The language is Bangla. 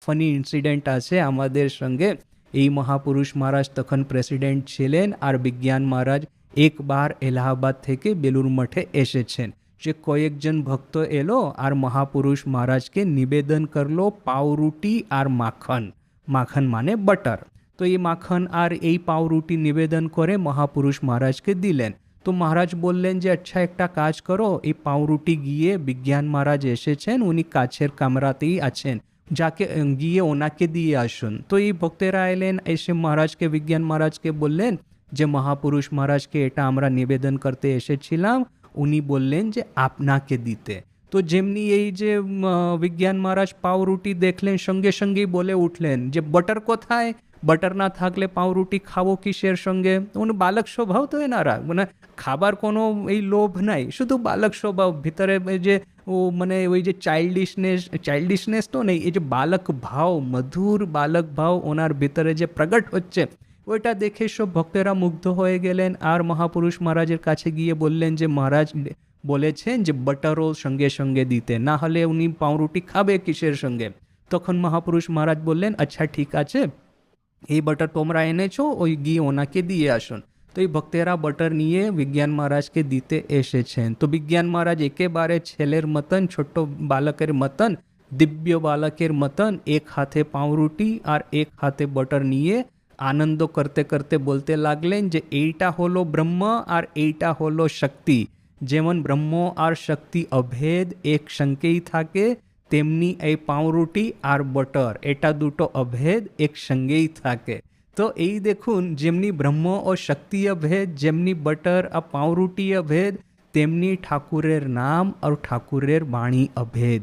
ফানি ইনসিডেন্ট আছে আমাদের সঙ্গে। এই মহাপুরুষ মহারাজ তখন প্রেসিডেন্ট ছিলেন, আর বিজ্ঞান মহারাজ একবার এলাহাবাদ থেকে বেলুর মঠে এসেছেন। যে কয়েকজন ভক্ত এলো আর মহাপুরুষ মহারাজকে নিবেদন করলো পাউরুটি আর মাখন। মাখন মানে বাটার। তো এই মাখন আর এই পাউরুটি নিবেদন করে মহাপুরুষ মহারাজকে দিলেন। তো মহারাজ বললেন যে আচ্ছা একটা কাজ করো, এই পাউরুটি গিয়ে বিজ্ঞান মহারাজ এসেছেন, উনি কাছের কামরাতেই আছেন, যাকে গিয়ে ওনাকে দিয়ে আসুন। তো এই ভক্তেরা এলেন, এসে মহারাজকে বিজ্ঞান মহারাজকে বললেন যে মহাপুরুষ মহারাজকে এটা আমরা নিবেদন করতে এসেছিলাম, উনি বললেন যে আপনাকে দিতে। তো যেমনি এই যে বিজ্ঞান মহারাজ পাউরুটি দেখলেন, সঙ্গে সঙ্গেই বলে উঠলেন যে বাটার কোথায়? বাটার না থাকলে পাউরুটি খাবো কিসের সঙ্গে? উনি বালক স্বভাব তো এনারা, মানে খাবার কোনো এই লোভ নাই, শুধু বালক স্বভাব ভিতরে এই যে ও মানে ওই যে চাইল্ডিশনেস তো নেই, এই যে বালক ভাব, মধুর বালক ভাব ওনার ভিতরে যে প্রকট হচ্ছে, ওইটা দেখে সব ভক্তেরা মুগ্ধ হয়ে গেলেন। আর মহাপুরুষ মহারাজের কাছে গিয়ে বললেন যে মহারাজ বলেছেন যে বাটারও সঙ্গে সঙ্গে দিতে, না হলে উনি পাউরুটি খাবে কিসের সঙ্গে? তখন মহাপুরুষ মহারাজ বললেন আচ্ছা ঠিক আছে, এই বাটার তোমরা এনেছো, ওই গিয়ে ওনাকে দিয়ে আসুন। তো এই ভক্তেরা বাটার নিয়ে বিজ্ঞান মহারাজকে দিতে এসেছেন। তো বিজ্ঞান মহারাজ একেবারে ছেলের মতন, ছোট্ট বালকের মতন, দিব্য বালকের মতন এক হাতে পাউরুটি আর এক হাতে বাটার নিয়ে আনন্দ করতে করতে বলতে লাগলেন যে এইটা হলো ব্রহ্ম আর এইটা হলো শক্তি। যেমন ব্রহ্ম আর শক্তি অভেদ এক সঙ্গেই থাকে, তেমনি এই পাউরুটি আর বাটার এটা দুটো অভেদ এক সঙ্গেই থাকে। তো এই দেখুন, যেমনি ব্রহ্ম ও শক্তি অভেদ, যেমনি বাটার আর পাউরুটি অভেদ, তেমনি ঠাকুরের নাম আর ঠাকুরের বাণী অভেদ।